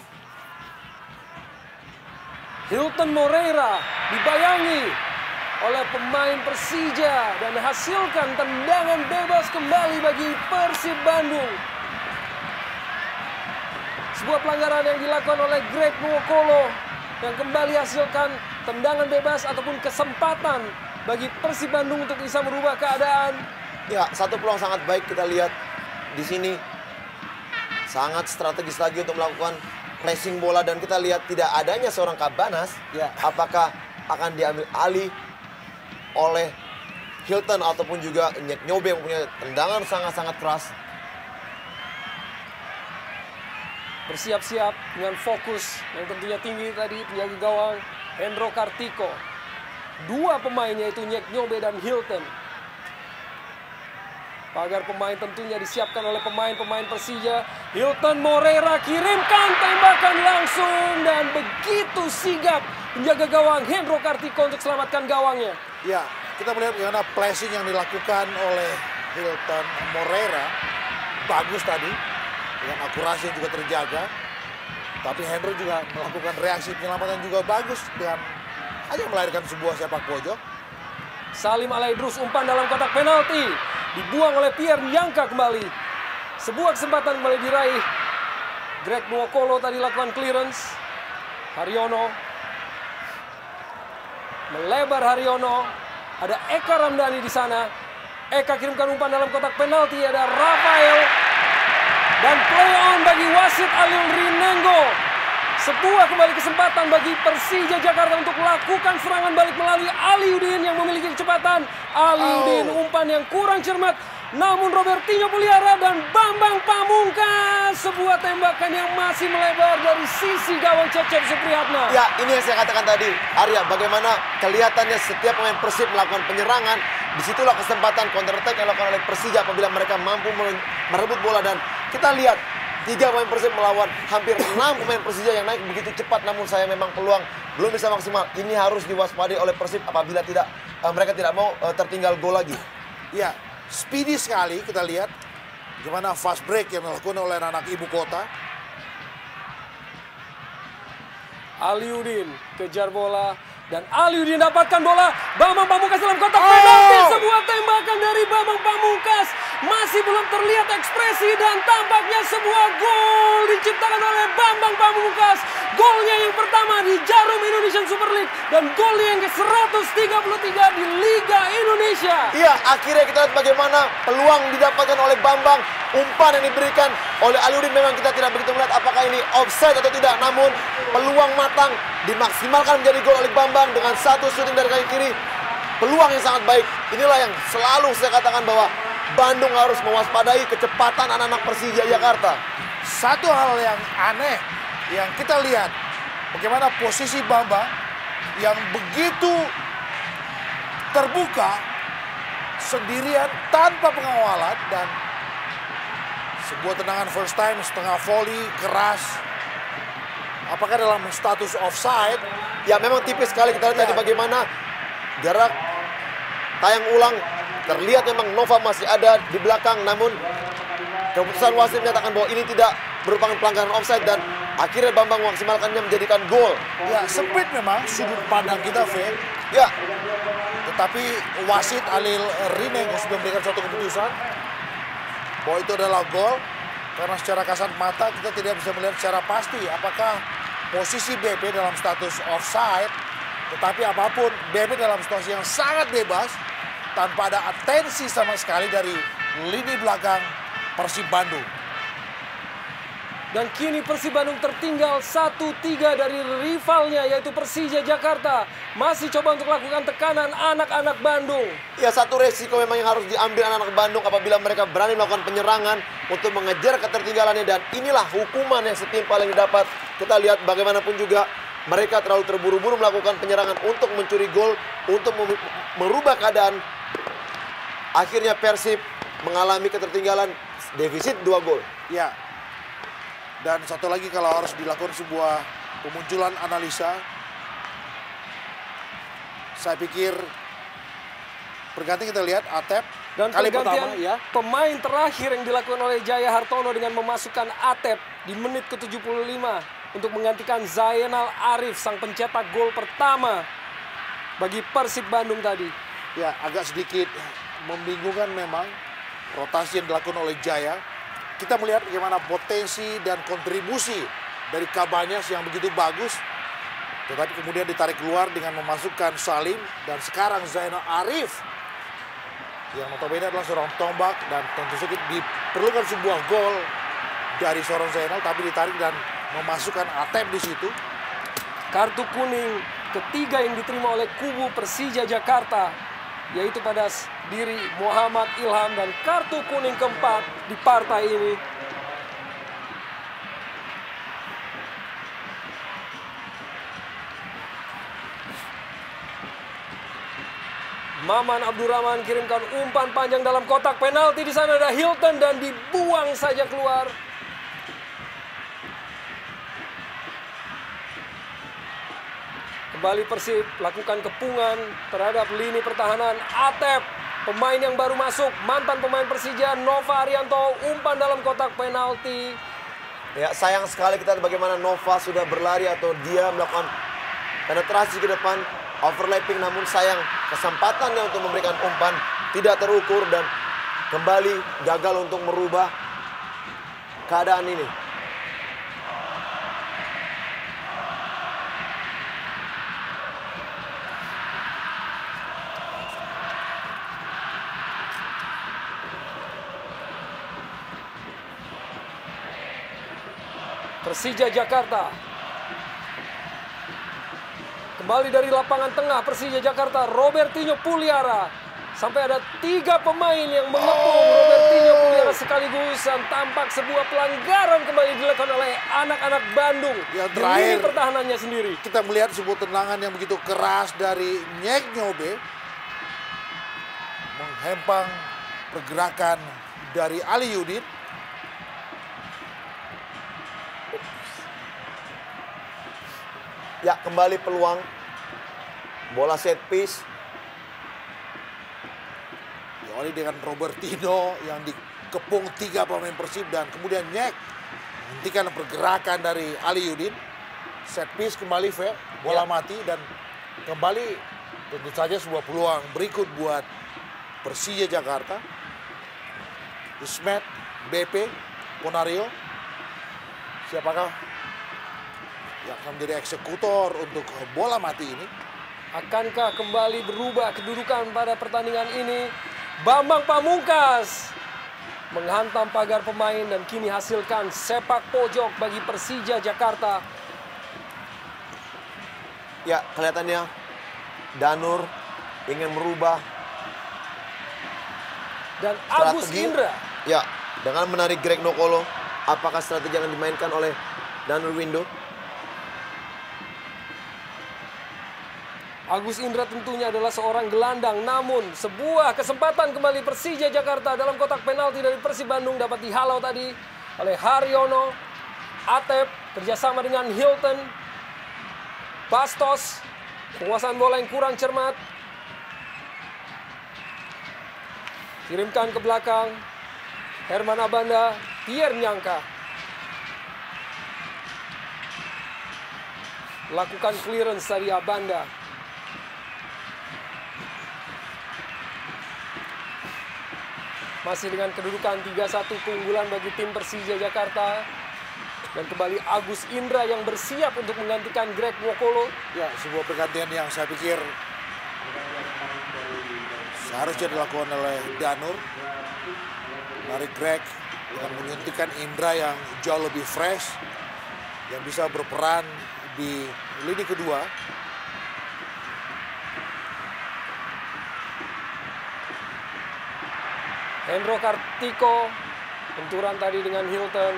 Hilton Moreira dibayangi oleh pemain Persija dan hasilkan tendangan bebas kembali bagi Persib Bandung. Sebuah pelanggaran yang dilakukan oleh Greg Nwokolo yang kembali hasilkan tendangan bebas ataupun kesempatan bagi Persib Bandung untuk bisa merubah keadaan. Ya, satu peluang sangat baik kita lihat di sini. Sangat strategis lagi untuk melakukan racing bola dan kita lihat tidak adanya seorang Kabanas. Ya. Apakah akan diambil alih oleh Hilton ataupun juga Nyobe yang punya tendangan sangat-sangat keras. Bersiap-siap dengan fokus yang tentunya tinggi tadi penjaga gawang Hendro Kartiko. Dua pemainnya itu Nyobe dan Hilton. Pagar pemain tentunya disiapkan oleh pemain-pemain Persija. Hilton Moreira kirimkan tembakan langsung dan begitu sigap penjaga gawang Hendro Kartiko untuk selamatkan gawangnya. Ya, kita melihat bagaimana flashing yang dilakukan oleh Hilton Moreira. Bagus tadi, dengan akurasi yang juga terjaga. Tapi Hendro juga melakukan reaksi penyelamatan juga bagus dengan hanya melahirkan sebuah sepak pojok. Salim Alaidrus umpan dalam kotak penalti. Dibuang oleh Pierre Nyangka kembali. Sebuah kesempatan kembali diraih. Greg Nwokolo tadi lakukan clearance. Haryono. Melebar Haryono. Ada Eka Ramdhani di sana. Eka kirimkan umpan dalam kotak penalti. Ada Rafael. Dan play on bagi wasit Alil Rinengo. Sebuah kembali kesempatan bagi Persija Jakarta untuk melakukan serangan balik melalui Aliudin yang memiliki kecepatan. Aliudin umpan yang kurang cermat. Namun Robertinho Puliara dan Bambang Pamungkas sebuah tembakan yang masih melebar dari sisi gawang Cecep Supriyatna. Ya, ini yang saya katakan tadi, Arya, bagaimana kelihatannya setiap pemain Persib melakukan penyerangan, disitulah kesempatan counter attack yang dilakukan oleh Persija apabila mereka mampu merebut bola. Dan kita lihat 3 pemain Persib melawan hampir 6 pemain Persija yang naik begitu cepat, namun saya memang peluang belum bisa maksimal. Ini harus diwaspadai oleh Persib apabila mereka tidak mau tertinggal gol lagi. Ya, speedy sekali kita lihat gimana fast break yang dilakukan oleh anak ibu kota. Aliudin kejar bola dan Aliudin dapatkan bola. Bambang Pamungkas dalam kotak penalti. Sebuah tembakan dari Bambang Pamungkas. Masih belum terlihat ekspresi dan tampaknya sebuah gol diciptakan oleh Bambang Pamungkas. Golnya yang pertama di Jarum Indonesian Super League dan golnya yang ke-133 di Liga Indonesia. Iya, akhirnya kita lihat bagaimana peluang didapatkan oleh Bambang. Umpan yang diberikan oleh Aliudin memang kita tidak begitu melihat apakah ini offside atau tidak. Namun peluang matang dimaksimalkan menjadi gol oleh Bambang dengan satu shooting dari kaki kiri. Peluang yang sangat baik. Inilah yang selalu saya katakan bahwa Bandung harus mewaspadai kecepatan anak-anak Persija Jakarta. Satu hal yang aneh yang kita lihat, bagaimana posisi Bambang yang begitu terbuka sendirian tanpa pengawalan dan sebuah tendangan first time setengah volley keras. Apakah dalam status offside? Ya memang tipis sekali kita lihat tadi bagaimana jarak tayang ulang terlihat memang Nova masih ada di belakang, namun keputusan wasit menyatakan bahwa ini tidak merupakan pelanggaran offside dan akhirnya Bambang memaksimalkannya menjadikan gol. Ya sempit memang sudut pandang kita, Fe. Ya, tetapi wasit Alil Rineng sudah memberikan suatu keputusan bahwa itu adalah gol karena secara kasat mata kita tidak bisa melihat secara pasti apakah posisi BP dalam status offside. Tetapi apapun, BP dalam situasi yang sangat bebas tanpa ada atensi sama sekali dari lini belakang Persib Bandung. Dan kini Persib Bandung tertinggal 1-3 dari rivalnya yaitu Persija Jakarta. Masih coba untuk lakukan tekanan anak-anak Bandung. ya satu resiko memang yang harus diambil anak-anak Bandung apabila mereka berani melakukan penyerangan untuk mengejar ketertinggalannya. Dan inilah hukuman yang setimpal yang didapat. Kita lihat bagaimanapun juga mereka terlalu terburu-buru melakukan penyerangan untuk mencuri gol, untuk merubah keadaan. Akhirnya Persib mengalami ketertinggalan defisit 2 gol. Ya, dan satu lagi kalau harus dilakukan sebuah pemunculan analisa, saya pikir pergantian kita lihat Atep Dan kali pergantian pertama ya. pemain terakhir yang dilakukan oleh Jaya Hartono dengan memasukkan Atep di menit ke-75 untuk menggantikan Zainal Arif, sang pencetak gol pertama bagi Persib Bandung tadi. Ya, agak sedikit membingungkan memang rotasi yang dilakukan oleh Jaya. Kita melihat bagaimana potensi dan kontribusi dari Kabanyas yang begitu bagus. Tetapi kemudian ditarik keluar dengan memasukkan Salim. Dan sekarang Zainal Arif. Yang notabene adalah seorang tombak. Dan tentu saja diperlukan sebuah gol dari seorang Zainal. Tapi ditarik dan memasukkan Atep di situ. Kartu kuning ketiga yang diterima oleh kubu Persija Jakarta, yaitu pada diri Muhammad Ilham, dan kartu kuning keempat di partai ini. Maman Abdurrahman kirimkan umpan panjang dalam kotak penalti. Di sana ada Hilton dan dibuang saja keluar. Kembali Persib lakukan kepungan terhadap lini pertahanan. Atep, pemain yang baru masuk, mantan pemain Persija, Nova Arianto, umpan dalam kotak penalti. Ya, sayang sekali kita lihat bagaimana Nova sudah berlari atau dia melakukan penetrasi ke depan, overlapping, namun sayang kesempatannya untuk memberikan umpan tidak terukur dan kembali gagal untuk merubah keadaan ini. Persija Jakarta. Kembali dari lapangan tengah Persija Jakarta, Robertinho Puliara. Sampai ada 3 pemain yang mengepung Robertinho Puliara sekaligus dan tampak sebuah pelanggaran kembali dilakukan oleh anak-anak Bandung. Yang Di terakhir, lini pertahanannya sendiri. kita melihat sebuah tendangan yang begitu keras dari Nyek Nyobe. Menghempang pergerakan dari Ali Yudin. Ya, kembali peluang. Bola set piece. Diawali dengan Robertino yang dikepung 3 pemain Persib dan kemudian Nyek menghentikan pergerakan dari Ali Yudin. Set piece kembali bola mati dan kembali tentu saja sebuah peluang berikut buat Persija Jakarta. Ismet, BP, Ponario. Siapakah yang akan menjadi eksekutor untuk bola mati ini? Akankah kembali berubah kedudukan pada pertandingan ini? Bambang Pamungkas menghantam pagar pemain dan kini hasilkan sepak pojok bagi Persija Jakarta. Ya, kelihatannya Danur ingin merubah Dan Agus strategi. Indra. Ya, dengan menarik Greg Nokolo. Apakah strategi yang dimainkan oleh Danur Window? Agus Indra tentunya adalah seorang gelandang, namun sebuah kesempatan kembali Persija Jakarta dalam kotak penalti dari Persib Bandung dapat dihalau tadi oleh Haryono. Atep kerjasama dengan Hilton. Bastos, penguasaan bola yang kurang cermat. Kirimkan ke belakang. Herman Abanda, Pierre Nyangka. Lakukan clearance dari Abanda. Masih dengan kedudukan 3-1 keunggulan bagi tim Persija Jakarta. Dan kembali Agus Indra yang bersiap untuk menggantikan Greg Nwokolo. Ya, sebuah pergantian yang saya pikir seharusnya dilakukan oleh Danur. Menarik Greg dengan menyuntikkan Indra yang jauh lebih fresh. Yang bisa berperan di lini kedua. Hendro Kartiko, benturan tadi dengan Hilton.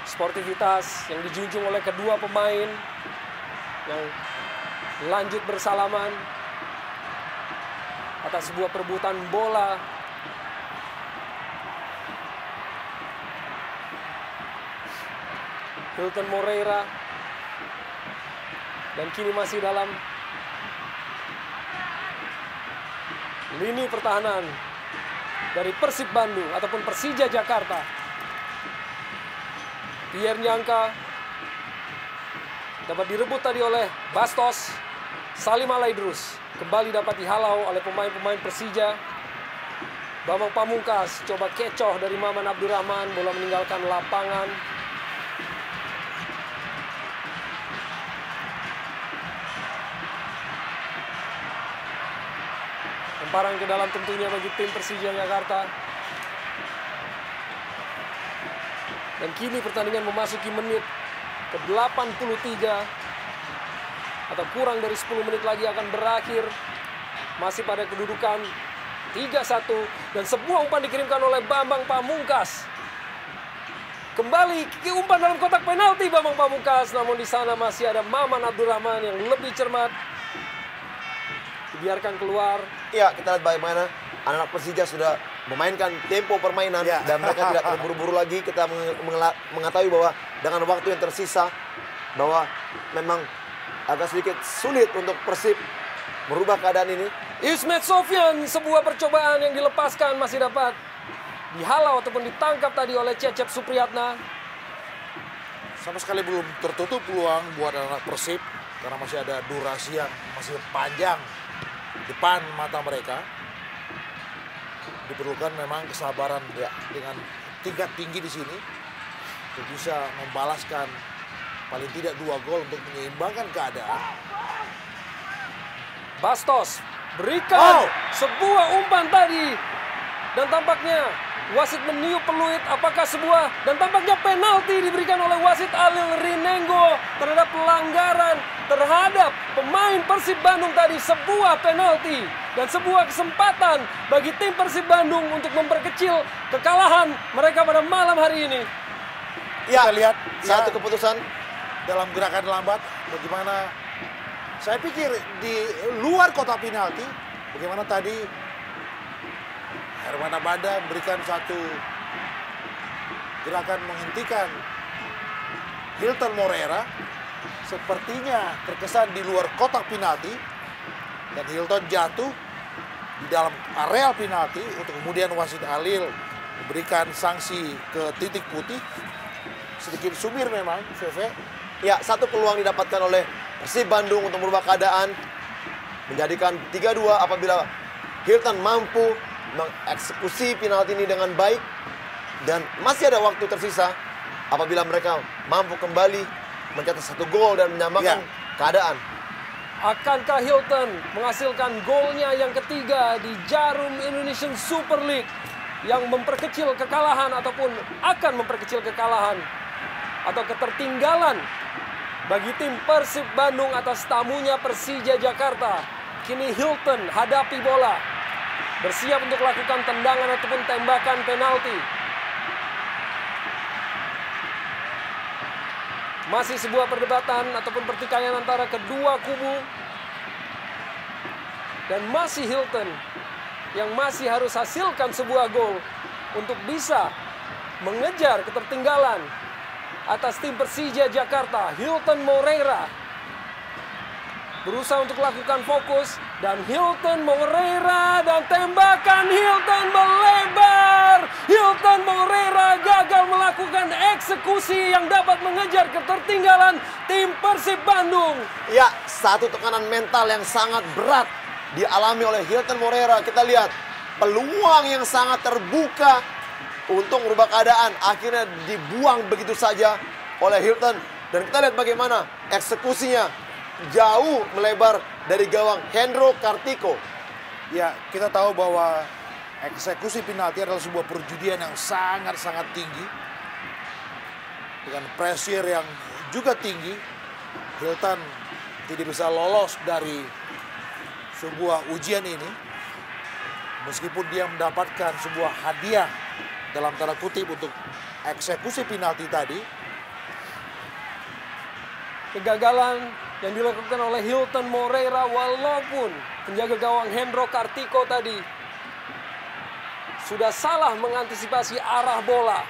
Sportivitas yang dijunjung oleh kedua pemain yang lanjut bersalaman atas sebuah perebutan bola. Hilton Moreira. Dan kini masih dalam lini pertahanan dari Persib Bandung ataupun Persija Jakarta. Pierre Nyangka dapat direbut tadi oleh Bastos. Salim Alaidrus kembali dapat dihalau oleh pemain-pemain Persija. Bambang Pamungkas coba kecoh dari Maman Abdurrahman, bola meninggalkan lapangan. Lemparan ke dalam tentunya bagi tim Persija Jakarta. Dan kini pertandingan memasuki menit ke-83. Atau kurang dari 10 menit lagi akan berakhir. Masih pada kedudukan 3-1. Dan sebuah umpan dikirimkan oleh Bambang Pamungkas. Kembali umpan dalam kotak penalti Bambang Pamungkas. Namun di sana masih ada Maman Abdurrahman yang lebih cermat. Dibiarkan keluar. Ya, kita lihat bagaimana anak-anak Persija sudah memainkan tempo permainan dan mereka tidak terburu-buru lagi. Kita mengetahui bahwa dengan waktu yang tersisa bahwa memang agak sedikit sulit untuk Persib merubah keadaan ini. Ismet Sofyan, sebuah percobaan yang dilepaskan masih dapat dihalau ataupun ditangkap tadi oleh Cecep Supriyatna. Sama sekali belum tertutup peluang buat anak Persib karena masih ada durasi yang masih panjang depan mata mereka. Diperlukan memang kesabaran ya dengan tingkat tinggi di sini untuk bisa membalaskan paling tidak 2 gol untuk menyeimbangkan keadaan. Bastos berikan sebuah umpan tadi dan tampaknya wasit meniup peluit. Apakah sebuah dan tampaknya penalti diberikan oleh wasit Alil Rinengo terhadap pelanggaran terhadap pemain Persib Bandung tadi sebuah penalti dan sebuah kesempatan bagi tim Persib Bandung untuk memperkecil kekalahan mereka pada malam hari ini. Ya, Kita lihat satu ya, keputusan. dalam gerakan lambat bagaimana saya pikir di luar kotak penalti bagaimana tadi Herman Abada memberikan satu gerakan menghentikan Hilton Moreira sepertinya terkesan di luar kotak penalti dan Hilton jatuh di dalam area penalti untuk kemudian wasit Halil memberikan sanksi ke titik putih. Sedikit sumir memang, VV. Ya, satu peluang didapatkan oleh Persib Bandung untuk merubah keadaan. Menjadikan 3-2 apabila Hilton mampu mengeksekusi penalti ini dengan baik. Dan masih ada waktu tersisa apabila mereka mampu kembali mencetak satu gol dan menyamakan keadaan. Akankah Hilton menghasilkan golnya yang ketiga di Jarum Indonesian Super League yang memperkecil kekalahan ataupun akan memperkecil kekalahan atau ketertinggalan bagi tim Persib Bandung atas tamunya Persija Jakarta. Kini Hilton hadapi bola, bersiap untuk lakukan tendangan ataupun tembakan penalti. Masih sebuah perdebatan ataupun pertikaian antara kedua kubu. Dan masih Hilton yang masih harus hasilkan sebuah gol untuk bisa mengejar ketertinggalan atas tim Persija Jakarta. Hilton Moreira berusaha untuk lakukan fokus dan Hilton Moreira dan tembakan Hilton melebar. Hilton Moreira gagal melakukan eksekusi yang dapat mengejar ketertinggalan tim Persib Bandung. Ya, satu tekanan mental yang sangat berat dialami oleh Hilton Moreira. Kita lihat peluang yang sangat terbuka untuk merubah keadaan akhirnya dibuang begitu saja oleh Hilton. Dan kita lihat bagaimana eksekusinya jauh melebar dari gawang Hendro Kartiko. Ya, kita tahu bahwa eksekusi penalti adalah sebuah perjudian yang sangat-sangat tinggi. Dengan pressure yang juga tinggi, Hilton tidak bisa lolos dari sebuah ujian ini. Meskipun dia mendapatkan sebuah hadiah dalam tanda kutip untuk eksekusi penalti tadi. Kegagalan yang dilakukan oleh Hilton Moreira walaupun penjaga gawang Hendro Kartiko tadi sudah salah mengantisipasi arah bola.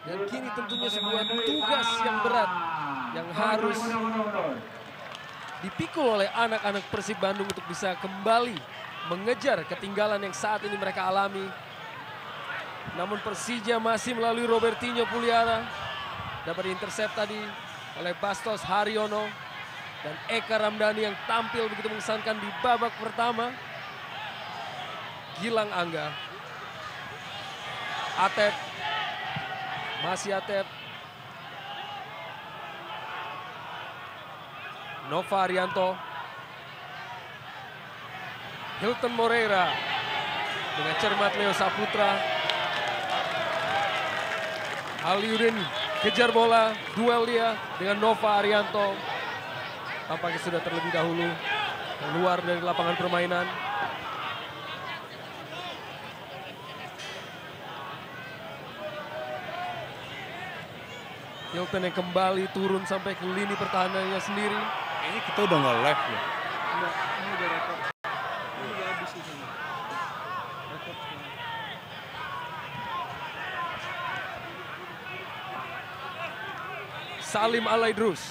Dan kini tentunya sebuah tugas yang berat yang harus dipikul oleh anak-anak Persib Bandung untuk bisa kembali mengejar ketinggalan yang saat ini mereka alami. Namun Persija masih melalui Robertinho Puliara. Dapat diintercept tadi oleh Bastos Haryono dan Eka Ramdhani yang tampil begitu mengesankan di babak pertama. Gilang Angga. Atep. Masih Atep. Nova Arianto. Hilton Moreira dengan cermat Leo Saputra. Aliudin kejar bola, duel dia dengan Nova Arianto. Tampaknya sudah terlebih dahulu keluar dari lapangan permainan. Hilton yang kembali turun sampai ke lini pertahanannya sendiri. Ini kita udah nggak live ya? Enggak, ini udah rekod. Ini udah habis ini. Rekod. Salim Alaidrus.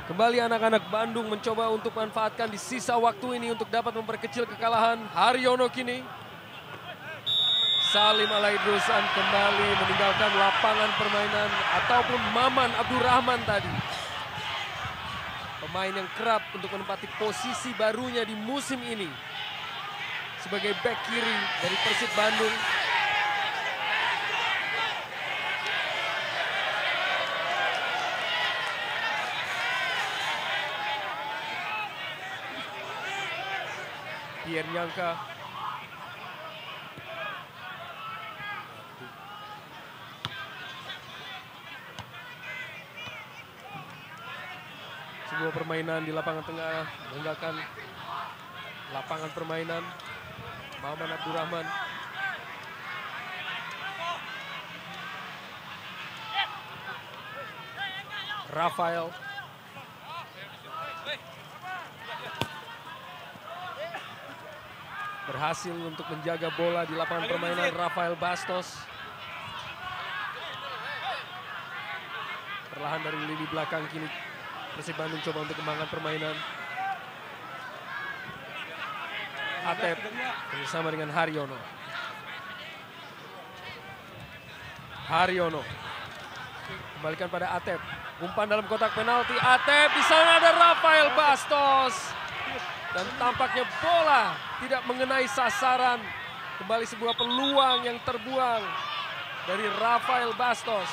Kembali anak-anak Bandung mencoba untuk manfaatkan di sisa waktu ini untuk dapat memperkecil kekalahan. Haryono kini. Salim Alaidrus kembali meninggalkan lapangan permainan ataupun Maman Abdurrahman tadi. Pemain yang kerap untuk menempati posisi barunya di musim ini. Sebagai bek kiri dari Persib Bandung. Pierre Nyangka. sebuah permainan di lapangan tengah, meninggalkan lapangan permainan. Maman Abdurrahman. Rafael. Berhasil untuk menjaga bola di lapangan permainan Rafael Bastos. Perlahan dari lini belakang kini Persib Bandung coba untuk kembangkan permainan. Atep bersama dengan Haryono. Haryono kembalikan pada Atep. Umpan dalam kotak penalti. Atep, di sana ada Rafael Bastos. Dan tampaknya bola tidak mengenai sasaran. Kembali sebuah peluang yang terbuang dari Rafael Bastos.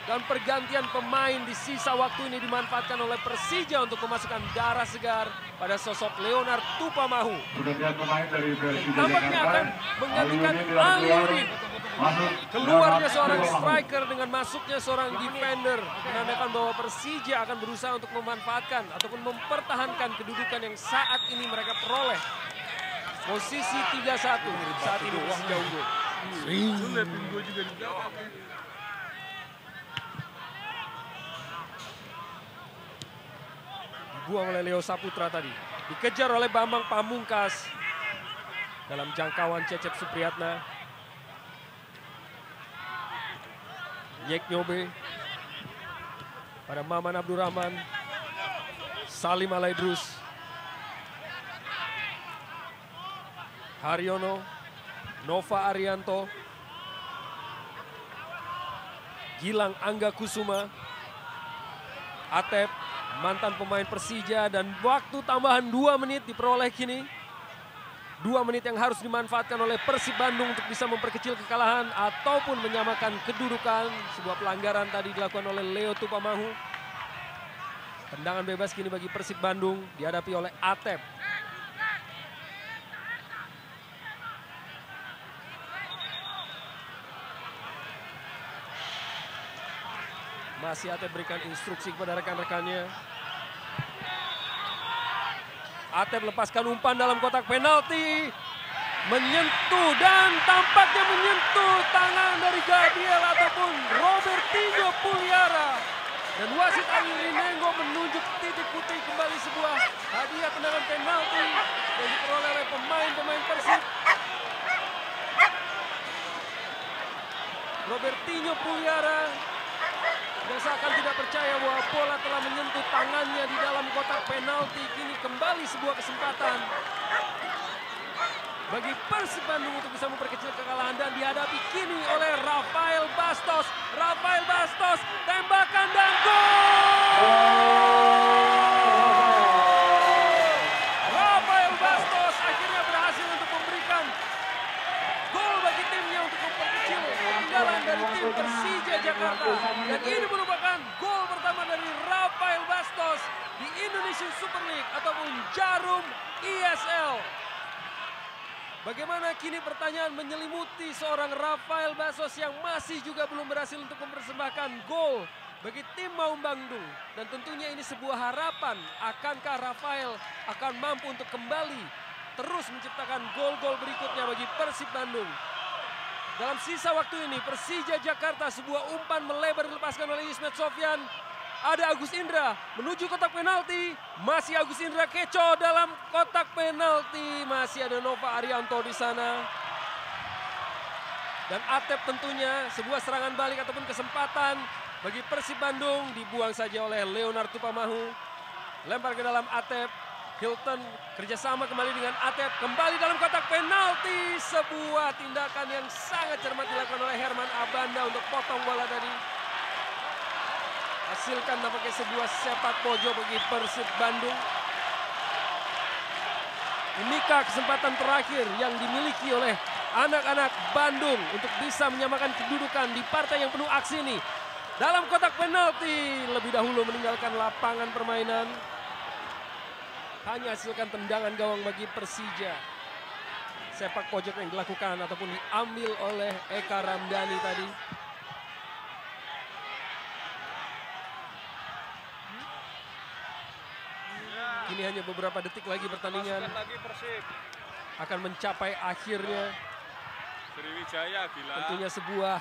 Dan pergantian pemain di sisa waktu ini dimanfaatkan oleh Persija untuk memasukkan darah segar pada sosok Leonard Tupamahu. Tampaknya akan menggantikan Aliurin. Keluarnya seorang striker dengan masuknya seorang defender menandakan bahwa Persija akan berusaha untuk memanfaatkan ataupun mempertahankan kedudukan yang saat ini mereka peroleh. Posisi 3-1 saat ini Persija unggul. Dibuang oleh Leo Saputra tadi. Dikejar oleh Bambang Pamungkas. Dalam jangkauan Cecep Supriyatna. Yek Nyobe. Pada Maman Abdurrahman. Salim Alaidrus. Haryono. Nova Arianto. Gilang Angga Kusuma. Atep. Mantan pemain Persija dan waktu tambahan 2 menit diperoleh kini. 2 menit yang harus dimanfaatkan oleh Persib Bandung untuk bisa memperkecil kekalahan ataupun menyamakan kedudukan. Sebuah pelanggaran tadi dilakukan oleh Leo Tupamahu. Tendangan bebas kini bagi Persib Bandung dihadapi oleh Atep. Masih Atep berikan instruksi kepada rekan-rekannya. Atep lepaskan umpan dalam kotak penalti. Menyentuh dan tampaknya menyentuh tangan dari Gabriel ataupun Robertinho Puliara. Dan wasit Ali Rinengo menunjuk titik putih kembali sebuah hadiah tendangan penalti yang diperoleh oleh pemain-pemain Persib. Robertinho Puliara yang seakan tidak percaya bahwa bola telah menyentuh tangannya di dalam kotak penalti. Kini kembali sebuah kesempatan bagi Persib Bandung untuk bisa memperkecil kekalahan dan dihadapi kini oleh Rafael Bastos. Rafael Bastos, tembakan dan gol! Rafael Bastos akhirnya berhasil untuk memberikan gol bagi timnya untuk memperkecil ketinggalan dari tim Persija Jakarta. Dan ini merupakan gol pertama dari Rafael Bastos di Indonesian Super League ataupun Jarum ISL. Bagaimana kini pertanyaan menyelimuti seorang Rafael Bastos yang masih juga belum berhasil untuk mempersembahkan gol bagi tim Maung Bandung. Dan tentunya ini sebuah harapan, akankah Rafael akan mampu untuk kembali terus menciptakan gol-gol berikutnya bagi Persib Bandung. Dalam sisa waktu ini Persija Jakarta sebuah umpan melebar dilepaskan oleh Ismet Sofyan. Ada Agus Indra menuju kotak penalti. Masih Agus Indra keco dalam kotak penalti. Masih ada Nova Arianto di sana. Dan Atep tentunya sebuah serangan balik ataupun kesempatan bagi Persib Bandung. Dibuang saja oleh Leonard Tupamahu. Lempar ke dalam Atep. Hilton kerjasama kembali dengan Atep. Kembali dalam kotak penalti. Sebuah tindakan yang sangat cermat dilakukan oleh Herman Abanda untuk potong bola tadi. Hasilkan nampaknya sebuah sepak pojok bagi Persib Bandung. Inikah kesempatan terakhir yang dimiliki oleh anak-anak Bandung untuk bisa menyamakan kedudukan di partai yang penuh aksi ini. Dalam kotak penalti lebih dahulu meninggalkan lapangan permainan. Hanya hasilkan tendangan gawang bagi Persija. Sepak pojok yang dilakukan ataupun diambil oleh Eka Ramdhani tadi. Kini hanya beberapa detik lagi pertandingan Masukkan lagi Persib. akan mencapai akhirnya. Sriwijaya gila. Tentunya sebuah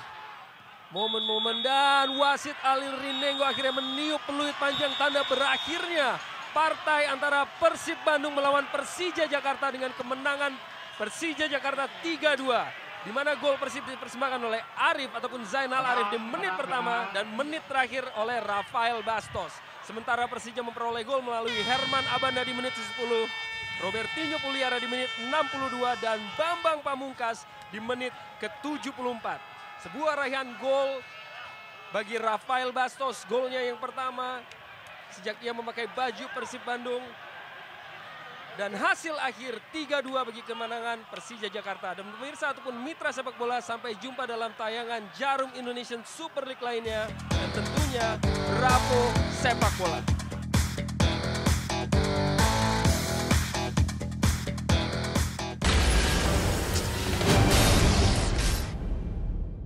momen-momen dan wasit Alil Rinengo akhirnya meniup peluit panjang tanda berakhirnya partai antara Persib Bandung melawan Persija Jakarta dengan kemenangan Persija Jakarta 3-2. Di mana gol Persib dipersembahkan oleh Arif ataupun Zainal Arif di menit pertama dan menit terakhir oleh Rafael Bastos. Sementara Persija memperoleh gol melalui Herman Abanda di menit 10, Robertinho Puliara di menit 62 dan Bambang Pamungkas di menit ke-74. Sebuah raihan gol bagi Rafael Bastos, golnya yang pertama sejak ia memakai baju Persib Bandung. Dan hasil akhir 3-2 bagi kemenangan Persija Jakarta. Dan pemirsa ataupun mitra sepak bola, sampai jumpa dalam tayangan Jarum Indonesian Super League lainnya. Dan tentunya Bravo Sepak Bola.